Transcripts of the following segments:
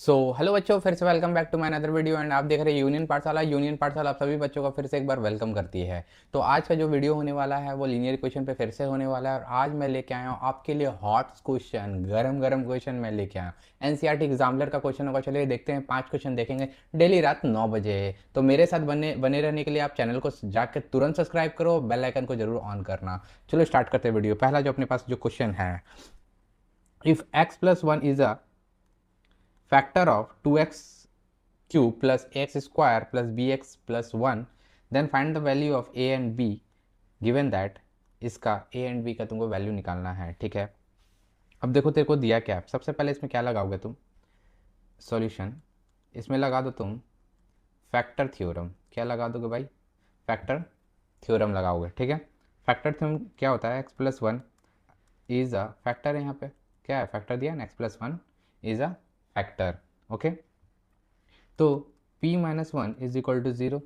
Hello बच्चों, फिर से welcome back to my another video and आप देख रहे हैं यूनियन पाठशाला आप सभी बच्चों का फिर से एक बार वेलकम करती है। तो आज का जो वीडियो होने वाला है वो लीनियर इक्वेशन पे फिर से होने वाला है और आज मैं लेके आया हूँ आपके लिए हॉट क्वेश्चन, गरम गरम क्वेश्चन मैं लेके आया हूँ। एनसीईआरटी एग्जाम्पलर का क्वेश्चन होगा। चलिए देखते हैं, 5 क्वेश्चन देखेंगे डेली रात 9 बजे। तो मेरे साथ बने बने रहने के लिए आप चैनल को जाकर तुरंत सब्सक्राइब करो, बेल आइकन को जरूर ऑन करना। चलो स्टार्ट करते हैं वीडियो। पहला जो अपने पास जो क्वेश्चन है, if x+1 is a factor of 2x cube plus x square plus bx plus 1, then find the value of a and b given that इसका a and b का तुमको वैल्यू निकालना है। ठीक है, अब देखो तेरे को दिया क्या है। सबसे पहले इसमें क्या लगाओगे तुम, सॉल्यूशन। इसमें लगा दो तुम फैक्टर थ्योरम। क्या लगा दोगे भाई? फैक्टर थ्योरम लगाओगे। ठीक है, फैक्टर थ्योरम क्या होता है? x+1 इज अ फैक्टर है। यहाँ पे क्या है? फैक्टर दिया ना, x+1 is a factor. Okay, तो p-1 is equal to zero,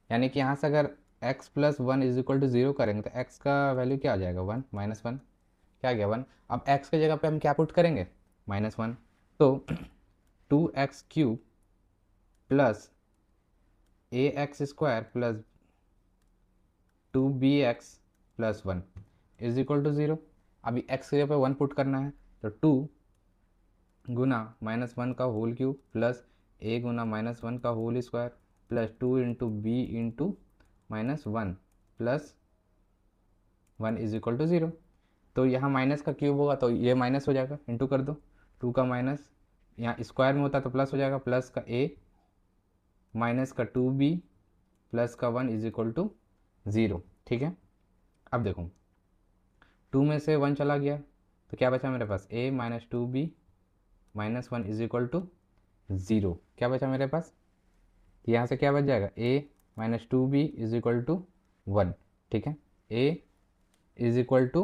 यानी कि यहाँ से अगर x+1 is equal to zero करेंगे तो x का वैल्यू क्या आ जाएगा? 1 -1 क्या आ गया? 1। अब x की जगह पे हम क्या पुट करेंगे? -1। तो 2x³ plus ax² plus 2bx plus 1 is equal to zero. अभी x की जगह पे 1 पुट करना है, तो 2 गुना -1 का होल क्यूब प्लस a गुना -1 का whole square plus 2 into b into -1 plus 1 is equal to zero. तो यहाँ माइनस का क्यूब होगा तो ये माइनस हो जाएगा, इंटू कर दो। 2 का माइनस यहाँ स्क्वायर में होता तो प्लस हो जाएगा, प्लस का a माइनस का 2b प्लस का 1 इज इक्वल टू ज़ीरो। ठीक है, अब देखो 2 में से 1 चला गया तो क्या बचा मेरे पास? a minus 2b minus 1 is equal to zero. क्या बचा मेरे पास? यहाँ से क्या बच जाएगा? a minus 2b is equal to 1। ठीक है, a is equal to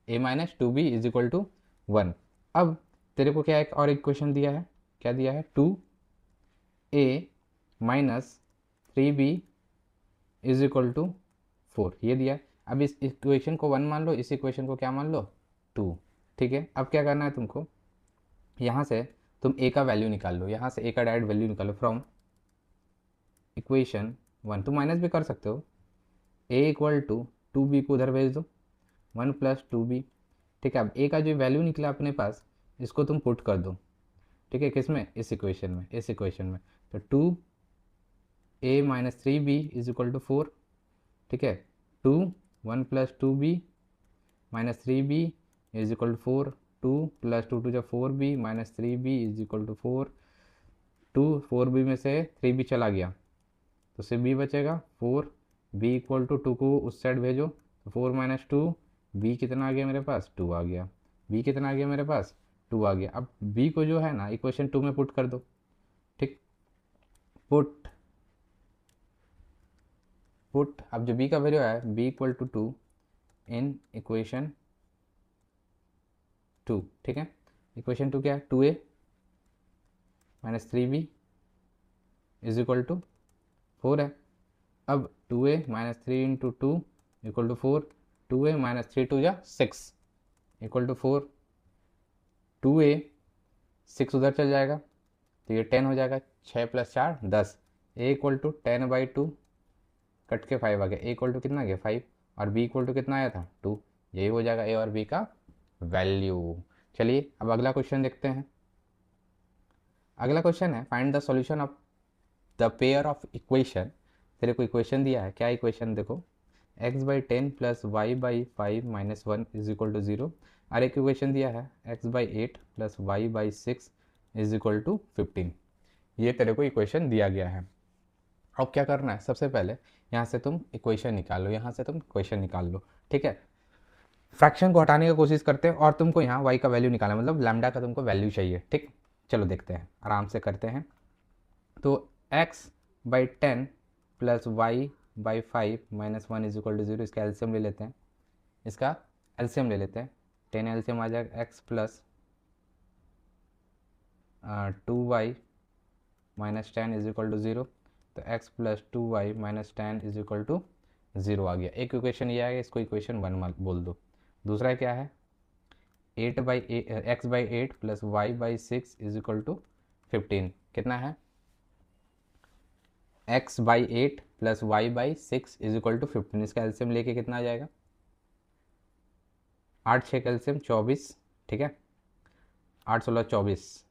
a-2b is equal to 1। अब तेरे को क्या एक और इक्वेशन दिया है? क्या दिया है? 2a minus 3b is equal to 4, ये दिया है। अब इस इक्वेशन को 1 मान लो, इस इक्वेशन को क्या मान लो? 2। ठीक है, अब क्या करना है तुमको? यहाँ से तुम a का वैल्यू निकाल लो, यहाँ से a का डायरेक्ट वैल्यू निकालो फ्रॉम इक्वेशन 1। तुम माइनस भी कर सकते हो। a इक्वल टू 2b को उधर भेज दो, 1 प्लस 2b। ठीक है, अब a का जो वैल्यू निकला अपने पास, इसको तुम पुट कर दो। ठीक है, किस में? इस इक्वेशन में, इस इक्वेशन में। तो 2a minus 3b is equal to 4। ठीक है, 2 1 plus 2b minus 3b is equal to 4। 2 plus 2 two जो 4b minus 3b is equal to 4। 2 4b में से 3b चला गया तो सिर्फ b बचेगा 4। b इक्वल टू 2 को उस साइड भेजो तो 4 माइनस 2, b कितना आ गया मेरे पास? 2 आ गया। b कितना आ गया मेरे पास? 2 आ गया। अब b को जो है ना इक्वेशन 2 में पुट कर दो। ठीक, पुट पुट अब जो b का वैल्यू है, b equal to 2 in equation 2। ठीक है, इक्वेशन 2 क्या है? 2a minus 3b is equal to 4 है। अब 2a minus 3 into 2 equal to 4। 2a minus 3 two या 6 इक्वल टू 4। 2a 6 उधर चल जाएगा तो ये 10 हो जाएगा। 6 plus 4 10। a equal to 10/2 cut के 5 आ गया। a इक्वल टू कितना आ गया? 5। और b इक्वल टू कितना आया था? 2। यही हो जाएगा a और b का वैल्यू। चलिए अब अगला क्वेश्चन देखते हैं। अगला क्वेश्चन है, find the solution of the pair of equation. तेरे को इक्वेशन दिया है, क्या इक्वेशन? देखो x/10 plus y/5 minus 1 is equal to 0। और एक इक्वेशन दिया है x/8 plus y/6 is equal to 15। ये तेरे को इक्वेशन दिया गया है। अब क्या करना है? सबसे पहले यहाँ से तुम इक्वेशन निकाल लो, यहाँ से तुम इक्वेशन निकाल लो। ठीक है, फ्रैक्शन को हटाने की कोशिश करते हैं और तुमको यहाँ y का वैल्यू निकालना, मतलब लैम्डा का तुमको वैल्यू चाहिए। ठीक, चलो देखते हैं, आराम से करते हैं। तो x/10 plus y/5 minus 1 is equal to 0, इसका एल्सियम ले लेते हैं। इसका एल्सियम ले लेते हैं। 10 एल्सियम आ जाएगा x plus 2y minus 10 is equal to 0। तो x plus 2y minus 10 is equal to 0 आ गया। एक इक्वेशन ये आ गया, इसको इक्वेशन 1 बोल दो। दूसरा क्या है? X by eight plus y by six is equal to 15। कितना है? X by eight plus y by six is equal to 15। इसका एलसीएम लेके कितना आ जाएगा? 8 6 का एलसीएम 24, ठीक है, 8 16 24,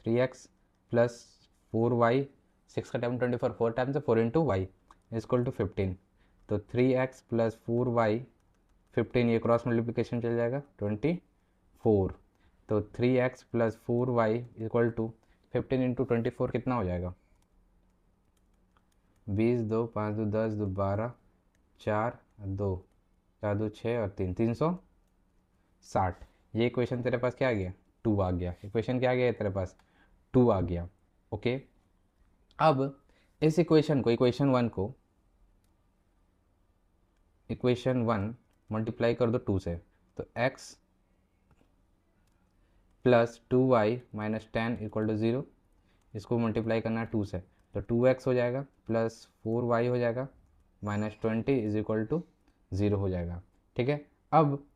3x प्लस 4y, 6 का टाइम 24, 4 टाइम से 4 इंटू वाई इजक्वल टू 15। तो 3x प्लस 4y 15, ये क्रॉस मल्टीप्लिकेशन चल जाएगा 24। तो 3x plus 4y equal to 15 into 24 कितना हो जाएगा? 20 2 5 2 10 2 12 4 2 4 2 6 और 3 360। ये इक्वेशन तेरे पास क्या आ गया? 2 आ गया। इक्वेशन क्या आ गया तेरे पास? 2 आ गया। ओके, अब इस इक्वेशन को, इक्वेशन वन मल्टीप्लाई कर दो 2 से, तो x plus 2y minus 10 equal to 0। इसको मल्टीप्लाई करना है 2 से, तो 2x हो जाएगा प्लस 4y हो जाएगा माइनस 20 इज इक्वल टू 0 हो जाएगा। ठीक है, अब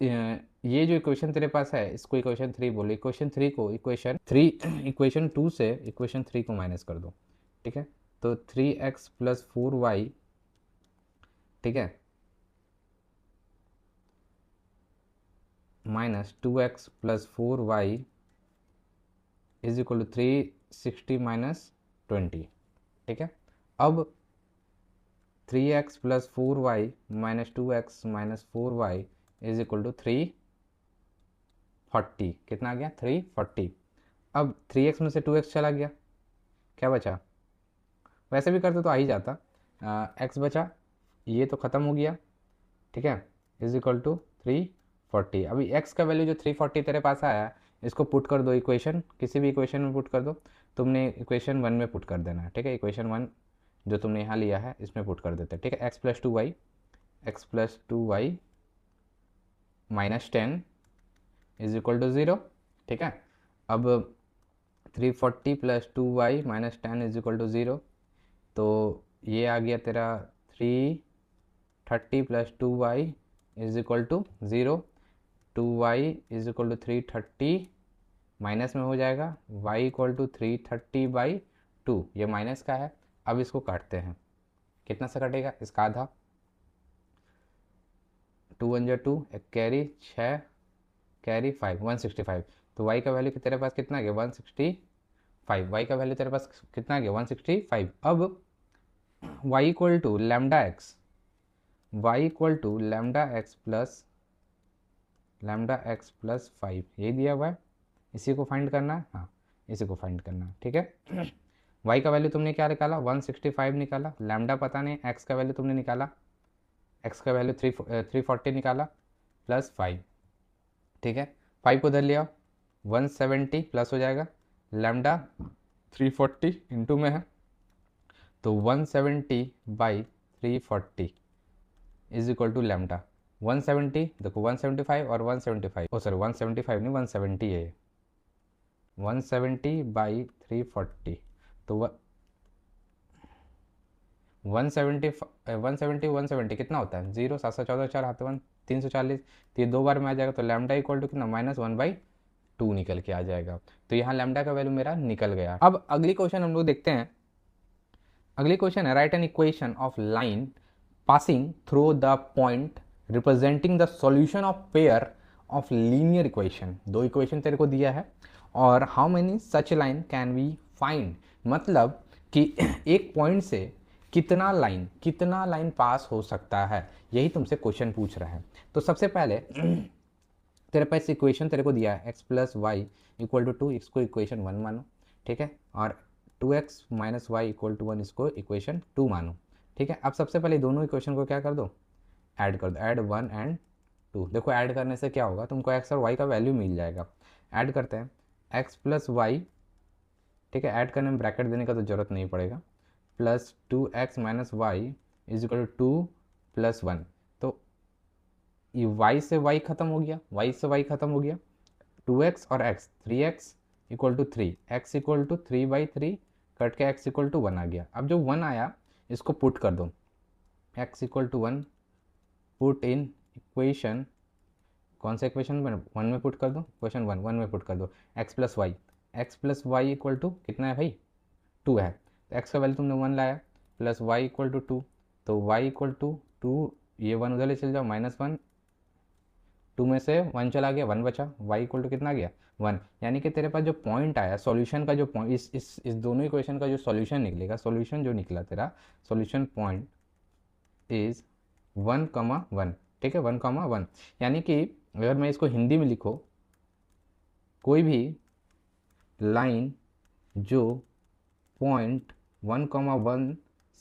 ये जो इक्वेशन तेरे पास है इसको इक्वेशन 3 बोलो। इक्वेशन 3 को इक्वेशन 2 से इक्वेशन 3 को माइनस कर दो। ठीक है, तो 3x प्लस 4y, ठीक है, minus 2x plus 4y is equal to 360 minus 20। ठीक है, अब 3x plus 4y minus 2x minus 4y is equal to 340। कितना आ गया? 340। अब 3x में से 2x चला गया, क्या बचा? वैसे भी करते तो आ ही जाता। x बचा, ये तो ख़त्म हो गया। ठीक है, इज इक्वल टू 340। अभी x का वैल्यू जो 340 तेरे पास आया, इसको पुट कर दो इक्वेशन, किसी भी इक्वेशन में पुट कर दो। तुमने इक्वेशन वन में पुट कर देना है। ठीक है, इक्वेशन वन जो तुमने यहाँ लिया है इसमें पुट कर देते हैं। ठीक है, x plus two y minus 10 is equal to 0। ठीक है, अब 340 plus 2y minus 10 is equal to 0, तो ये आ गया तेरा 330 plus 2y is equal to 0। 2y is equal to 330 minus में हो जाएगा y इक्वल टू 330 बाई 2, ये माइनस का है। अब इसको काटते हैं, कितना से कटेगा? इसका आधा, 2 1 जा 2, एक कैरी 6 कैरी 5, 165। तो y का वैल्यू तेरे पास कितना गया? 165। y का वैल्यू तेरे पास कितना गया? 165। अब y equal to lambda x, lambda x plus 5, ये दिया हुआ है, इसी को फाइंड करना है। हाँ, इसी को फाइंड करना है। ठीक है, y का वैल्यू तुमने क्या निकाला? 165 निकाला। लैम्डा पता नहीं, x का वैल्यू तुमने निकाला, x का वैल्यू 340 निकाला प्लस 5। ठीक है, 5 को उधर लिया, 170 प्लस हो जाएगा, लैम्डा 340 इंटू में है, तो 170 by 340 is equal to lambda 170। देखो 175 और 175, ओ सॉरी 175 नहीं 170 है, 170 बाई 340, तो 170 कितना होता है? 0 7 14 4 हाथ 1 340, तो ये 2 बार में आ जाएगा, तो लैम्डा इक्वल टू कितना? -1/2 निकल के आ जाएगा। तो यहाँ लैम्डा का वैल्यू मेरा निकल गया। अब अगली क्वेश्चन हम लोग देखते हैं। अगली क्वेश्चन है, write an equation of line passing through the point representing the solution of pair of linear equation. 2 equation तेरे को दिया है, और how many such line can we find, मतलब कि एक पॉइंट से कितना लाइन पास हो सकता है, यही तुमसे क्वेश्चन पूछ रहा है। तो सबसे पहले तेरे पास इक्वेशन तेरे को दिया है x plus y equal to 2, इसको इक्वेशन 1 मानो। ठीक है, और 2x minus y equal to 1, इसको इक्वेशन 2 मानो। ठीक है, अब सबसे पहले दोनों इक्वेशन को क्या कर दो? ऐड कर दो, ऐड 1 एंड 2। देखो ऐड करने से क्या होगा, तुमको x और y का वैल्यू मिल जाएगा। ऐड करते हैं, x प्लस वाई, ठीक है, ऐड करने में ब्रैकेट देने का तो जरूरत नहीं पड़ेगा, plus 2x minus y is equal to 2 plus 1। तो ये y से y खत्म हो गया, 2x और x, 3x equal to 3, x equal to 3/3, cut के x इक्वल टू 1 आ गया। अब जो 1 आया इसको पुट कर दो, x equal to 1 put in equation कौन सा इक्वेशन में 1 में पुट कर दो, क्वेश्चन 1 में पुट कर दो, x plus y equal to कितना है भाई 2 है, तो एक्स का वैल्यू तुमने 1 लाया प्लस वाई इक्वल टू 2, तो वाई इक्वल टू 2, ये 1 उधर ले चल जाओ -1, 2 में से 1 चला गया 1 बचा, वाई इक्वल टू कितना आ गया 1। यानी कि तेरे पास जो पॉइंट आया सॉल्यूशन का, जो पॉइंट इस दोनों इक्वेशन का जो सॉल्यूशन निकलेगा, सॉल्यूशन जो निकला तेरा सॉल्यूशन पॉइंट इज 1,1, ठीक है 1,1। यानी कि अगर मैं इसको हिंदी में लिखो, कोई भी लाइन जो पॉइंट 1,1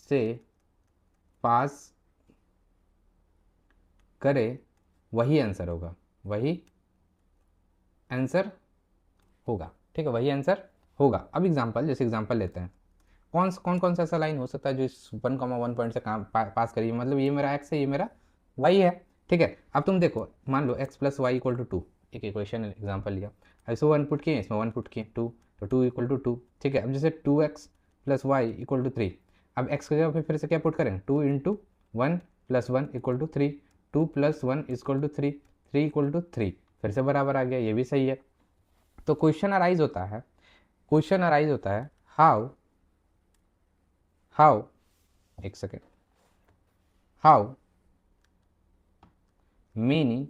से पास करे वही आंसर होगा, वही आंसर होगा, ठीक है वही आंसर होगा। अब एग्जांपल, जैसे एग्जांपल लेते हैं, कौन कौन सा ऐसा लाइन हो सकता है जो इस 1,1 पॉइंट से पास करिए, मतलब ये मेरा x है, ये मेरा y है, ठीक है। अब तुम देखो, मान लो x plus y equal to 2, एक इक्वेशन एग्जांपल लिया, इसमें 1 पुट किए, इसमें 1 पुट किए 2, तो 2 इक्वल टू 2, ठीक है। अब जैसे 2x plus y equal to 3, अब x की जगह फिर से क्या पुट करें, 2 into 1 plus 1 equal to 3, 2 plus 1 equal to 3, 3 equal to 3, फिर से बराबर आ गया, ये भी सही है। तो क्वेश्चन अराइज होता है, हाउ एक second, how many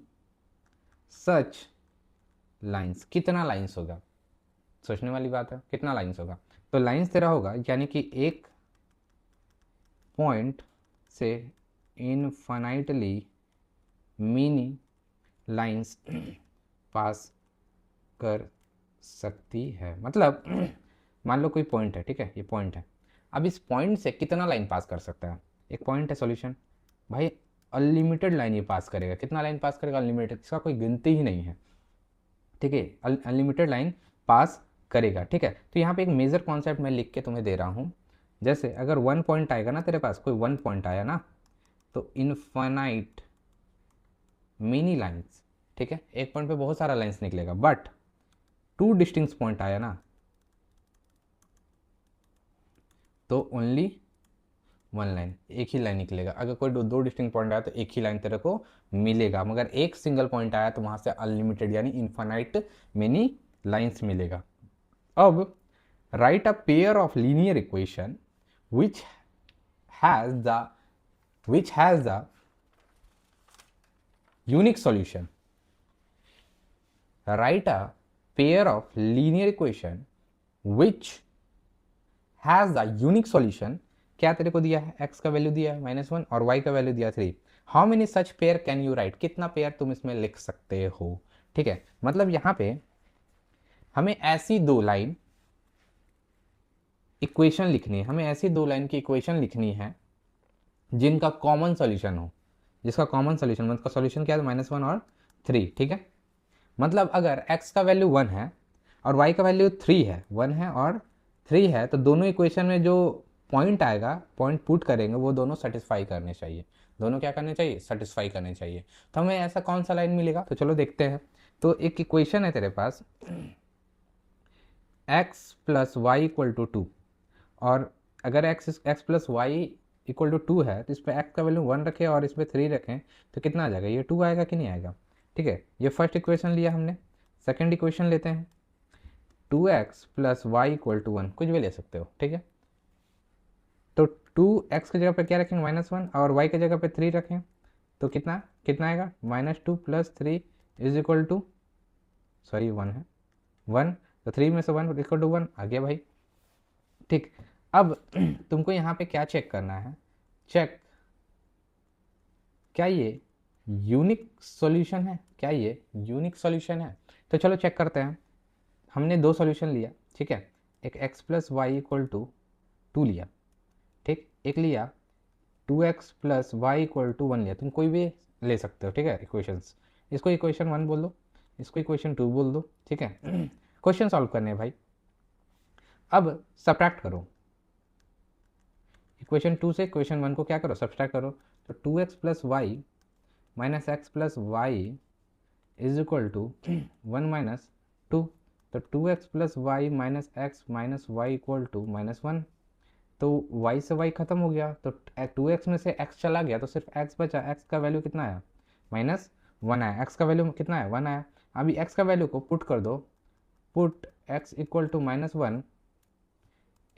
such lines, कितना लाइन्स होगा, सोचने वाली बात है, कितना लाइन्स होगा। तो लाइन्स तेरा होगा यानी कि एक पॉइंट से इनफाइनाइटली मेनी लाइन्स पास कर सकती है। मतलब मान लो कोई पॉइंट है, ठीक है, ये पॉइंट है, अब इस पॉइंट से कितना लाइन पास कर सकता है, एक पॉइंट है सॉल्यूशन, भाई अनलिमिटेड लाइन ये पास करेगा, कितना लाइन पास करेगा अनलिमिटेड, इसका कोई गिनती ही नहीं है, ठीक है, अनलिमिटेड लाइन पास करेगा, ठीक है। तो यहाँ पे एक मेजर कॉन्सेप्ट मैं लिख के तुम्हें दे रहा हूँ, जैसे अगर 1 पॉइंट आएगा ना तेरे पास, कोई 1 पॉइंट आया ना, तो इनफाइनाइट मेनी लाइन्स, ठीक है, एक पॉइंट पे बहुत सारा लाइन्स निकलेगा, बट 2 डिस्टिंक्ट पॉइंट आया ना, तो ओनली 1 लाइन, एक ही लाइन निकलेगा। अगर कोई दो डिस्टिंक्ट पॉइंट आया तो एक ही लाइन तेरे को मिलेगा, मगर एक सिंगल पॉइंट आया तो वहां से अनलिमिटेड यानी इनफाइनाइट मेनी लाइन्स मिलेगा। अब right a pair of linear equation which has the unique solution, right a pair of linear equation which has the unique solution, क्या तेरे को दिया है, x का वैल्यू दिया है -1 और y का वैल्यू दिया 3, how many such pair can you right, कितना पेयर तुम इसमें लिख सकते हो, ठीक है। मतलब यहाँ पे हमें ऐसी 2 लाइन इक्वेशन लिखनी है, हमें ऐसी 2 लाइन की इक्वेशन लिखनी है जिनका कॉमन सॉल्यूशन हो, जिसका कॉमन सॉल्यूशन, मतलब सॉल्यूशन क्या है -1 और 3, ठीक है। मतलब अगर x का वैल्यू 1 है और y का वैल्यू 3 है, 1 है और 3 है, तो दोनों इक्वेशन में जो पॉइंट आएगा, पॉइंट पुट करेंगे, वो दोनों सेटिस्फाई करने चाहिए, दोनों क्या करने चाहिए, सेटिस्फाई करने चाहिए। तो हमें ऐसा कौन सा लाइन मिलेगा, तो चलो देखते हैं। तो एक इक्वेशन है तेरे पास x plus y equal to 2, और अगर x plus y equal to 2 है तो इस पर x का वैल्यू 1 रखें और इस पर 3 रखें, तो कितना आ जाएगा, ये 2 आएगा कि नहीं आएगा, ठीक है। ये फर्स्ट इक्वेशन लिया हमने, सेकेंड इक्वेशन लेते हैं, 2x plus y equal to 1, कुछ भी ले सकते हो, ठीक है। तो 2x की जगह पे क्या रखेंगे -1 और y की जगह पे 3 रखें, तो कितना कितना आएगा, -2 plus 3 is equal to, sorry 1 है 1, तो 3 में से 1 इक्वल टू 1 आ गया भाई, ठीक। अब तुमको यहाँ पे क्या चेक करना है, चेक क्या ये यूनिक सॉल्यूशन है, क्या ये यूनिक सॉल्यूशन है। तो चलो चेक करते हैं। हमने 2 सॉल्यूशन लिया, ठीक है, एक x plus y equal to 2 लिया, ठीक, एक लिया 2x plus y equal to 1 लिया, तुम कोई भी ले सकते हो, ठीक है इक्वेशंस, इसको इक्वेशन 1 बोल दो, इसको इक्वेशन 2 बोल दो, ठीक है। क्वेश्चन सॉल्व करने हैं भाई। अब सब्ट्रैक्ट करो, इक्वेशन 2 से इक्वेशन 1 को क्या करो, सब्ट्रैक्ट करो, तो 2x plus y minus x plus y is equal to 1 minus 2, तो 2x plus y minus x minus y equal to -1, तो y से y खत्म हो गया, तो 2x में से x चला गया तो सिर्फ x बचा, x का वैल्यू कितना आया 1 आया, x का वैल्यू कितना है 1 आया। अभी x का वैल्यू को पुट कर दो, put x equal to -1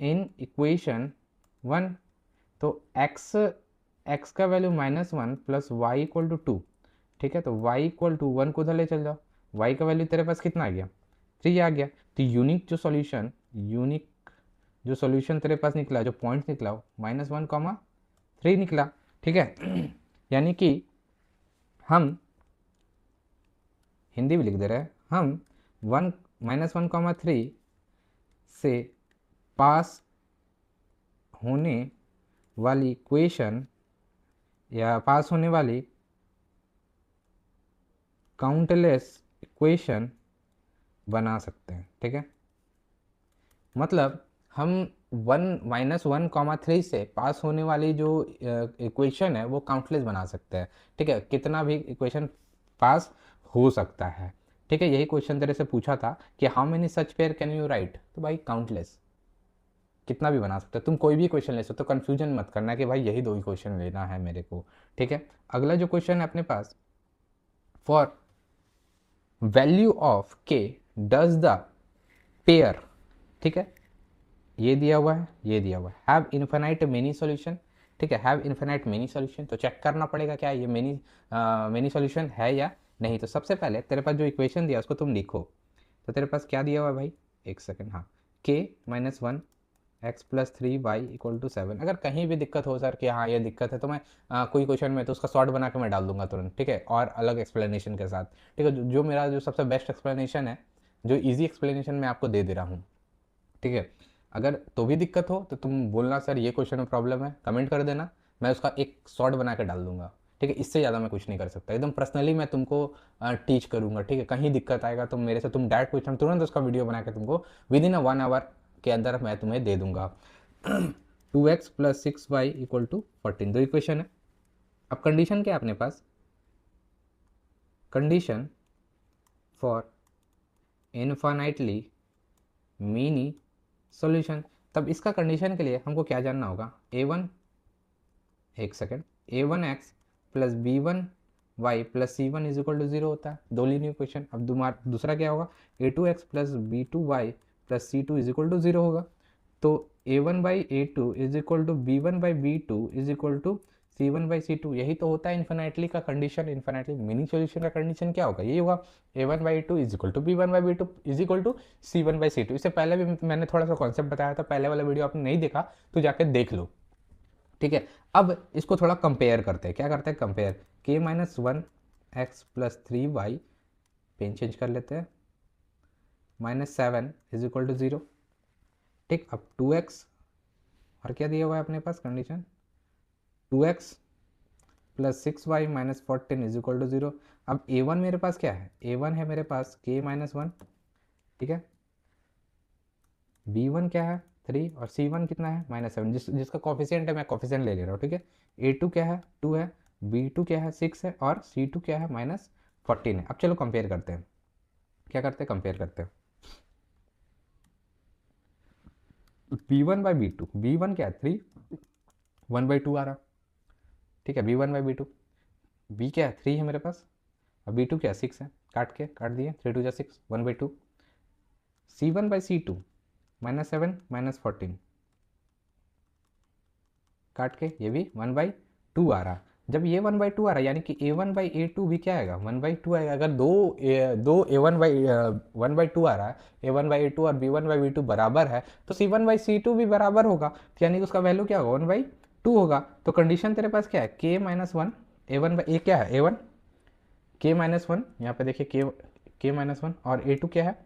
in equation 1। तो x का value -1 plus y equal to 2, ठीक है। तो y इक्वल टू 1 को उधर ले चल जाओ, y का वैल्यू तेरे पास कितना आ गया 3 आ गया। तो यूनिक जो सॉल्यूशन तेरे पास निकला, जो पॉइंट निकला -1, 3 निकला, ठीक है। यानी कि हम हिंदी भी लिख दे रहे हैं, हम -1, 3 से पास होने वाली इक्वेशन या पास होने वाली काउंटलेस इक्वेशन बना सकते हैं, ठीक है। मतलब हम 1 -1, 3 से पास होने वाली जो इक्वेशन है वो काउंटलेस बना सकते हैं, ठीक है। कितना भी इक्वेशन पास हो सकता है, ठीक है। यही क्वेश्चन तेरे से पूछा था कि how many such pair can you right, तो भाई काउंटलेस, कितना भी बना सकते हो तुम, कोई भी क्वेश्चन ले सकते हो। कंफ्यूजन मत करना कि भाई यही 2 ही क्वेश्चन लेना है मेरे को, ठीक है। अगला जो क्वेश्चन है अपने पास, फॉर वैल्यू ऑफ के डज द पेयर, ठीक है, ये दिया हुआ है, ये दिया हुआ है, हैव इन्फिनाइट मेनी सॉल्यूशन, ठीक है। हैव इन्फिनाइट मेनी सॉल्यूशन, तो चेक करना पड़ेगा क्या ये मेनी सॉल्यूशन है या नहीं। तो सबसे पहले तेरे पास जो इक्वेशन दिया उसको तुम लिखो। तो तेरे पास क्या दिया हुआ है भाई, एक सेकंड, हाँ, k -1 x plus 3y equal to 7। अगर कहीं भी दिक्कत हो सर कि हाँ ये दिक्कत है, तो मैं कोई क्वेश्चन में तो उसका शॉर्ट बना के मैं डाल दूंगा तुरंत, ठीक है, और अलग एक्सप्लेनेशन के साथ, ठीक है। जो मेरा जो सबसे बेस्ट एक्सप्लेनेशन है, जो ईजी एक्सप्लेनेशन मैं आपको दे दे रहा हूँ, ठीक है। अगर तो भी दिक्कत हो तो तुम बोलना सर ये क्वेश्चन में प्रॉब्लम है, कमेंट कर देना, मैं उसका एक शॉर्ट बना के डाल दूंगा, ठीक है। इससे ज़्यादा मैं कुछ नहीं कर सकता, एकदम पर्सनली मैं तुमको टीच करूंगा, ठीक है। कहीं दिक्कत आएगा तो मेरे से तुम डायरेक्ट क्वेश्चन तुरंत उसका वीडियो बना के तुमको विद इन 1 आवर के अंदर मैं तुम्हें दे दूंगा। 2x plus 6y equal to 14, दो इक्वेशन है। अब कंडीशन क्या है अपने पास, condition for infinitely many solution. तब इसका कंडीशन के लिए हमको क्या जानना होगा, a1, एक second, a1x plus b1y plus c1 is equal to 0 होता है, दो लीनियर इक्वेशन। अब दूसरा क्या होगा, a2x plus b2y plus c2 is equal to 0 होगा। तो a1 by a2 is equal to b1 by b2 is equal to c1 by c2, यही तो होता है इन्फिनाइटली का कंडीशन। इन्फिनाइटली मिनी सॉल्यूशन का कंडीशन क्या होगा, यही होगा, a1 by a2 is equal to b1 by b2 is equal to c1 by c2। इससे पहले भी मैंने थोड़ा सा कॉन्सेप्ट बताया था, पहले वाला वीडियो आपने नहीं देखा तो जाकर देख लो, ठीक है। अब इसको थोड़ा कंपेयर करते हैं, क्या करते हैं compare, k -1 x plus 3y, pen change कर लेते हैं, -7 इज इक्वल टू 0, ठीक। अब 2x, और क्या दिया हुआ है अपने पास condition, 2x plus 6y minus 14 is equal to 0। अब a1 मेरे पास क्या है, a1 है मेरे पास k -1, ठीक है। b1 क्या है 3 और c1 कितना है -7, जिसका कॉफिशिएंट है मैं कॉफिशिएंट ले ले रहा हूँ, ठीक है। a2 क्या है 2 है, b2 क्या है 6 है और c2 क्या है -14 है। अब चलो कंपेयर करते हैं, क्या करते हैं कंपेयर करते हैं, b1 बाई b2, b1 क्या है 3, 1/2 आ रहा, ठीक है, b1 बाई b2, b क्या है 3 है मेरे पास, अब b2 क्या है 6 है, काट दिए, 3 2 6, 1/2, c1 बाई c2 -7 -14, काट के ये भी 1/2 आ रहा। जब ये 1/2 आ रहा है यानी कि a1/a2 भी क्या आएगा 1/2 आएगा। अगर दो a1/1/2 आ रहा है, a1/a2 और b1/b2 बराबर है, तो c1/c2 भी बराबर होगा, तो यानी कि उसका वैल्यू क्या होगा 1/2 होगा। तो कंडीशन तेरे पास क्या है, k -1, a1/a क्या है a1, k -1, यहाँ पे देखिए k -1 और a2 क्या है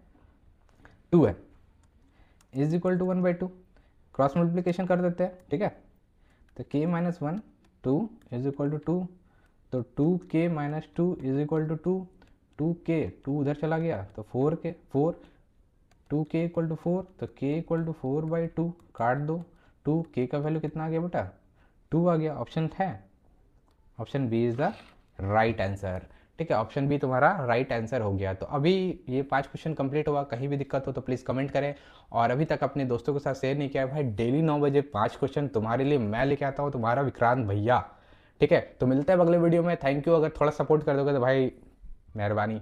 2 है, is equal to 1/2, cross multiplication कर देते हैं, ठीक है। तो k -1 2 इज इक्वल टू 2, तो 2k -2 is equal to 2, 2k 2 उधर चला गया तो 4 2k इक्वल टू 4, तो k इक्वल टू 4/2, काट दो, 2k का वैल्यू कितना आ गया बेटा 2 आ गया। ऑप्शन है, option B is the right answer, ठीक है। ऑप्शन बी तुम्हारा राइट आंसर हो गया। तो अभी ये 5 क्वेश्चन कंप्लीट हुआ, कहीं भी दिक्कत हो तो प्लीज़ कमेंट करें, और अभी तक अपने दोस्तों के साथ शेयर नहीं किया है भाई, डेली 9 बजे 5 क्वेश्चन तुम्हारे लिए मैं लेके आता हूँ, तुम्हारा विक्रांत भैया, ठीक है। तो मिलते हैं अगले वीडियो में, थैंक यू। अगर थोड़ा सपोर्ट कर दोगे तो भाई मेहरबानी।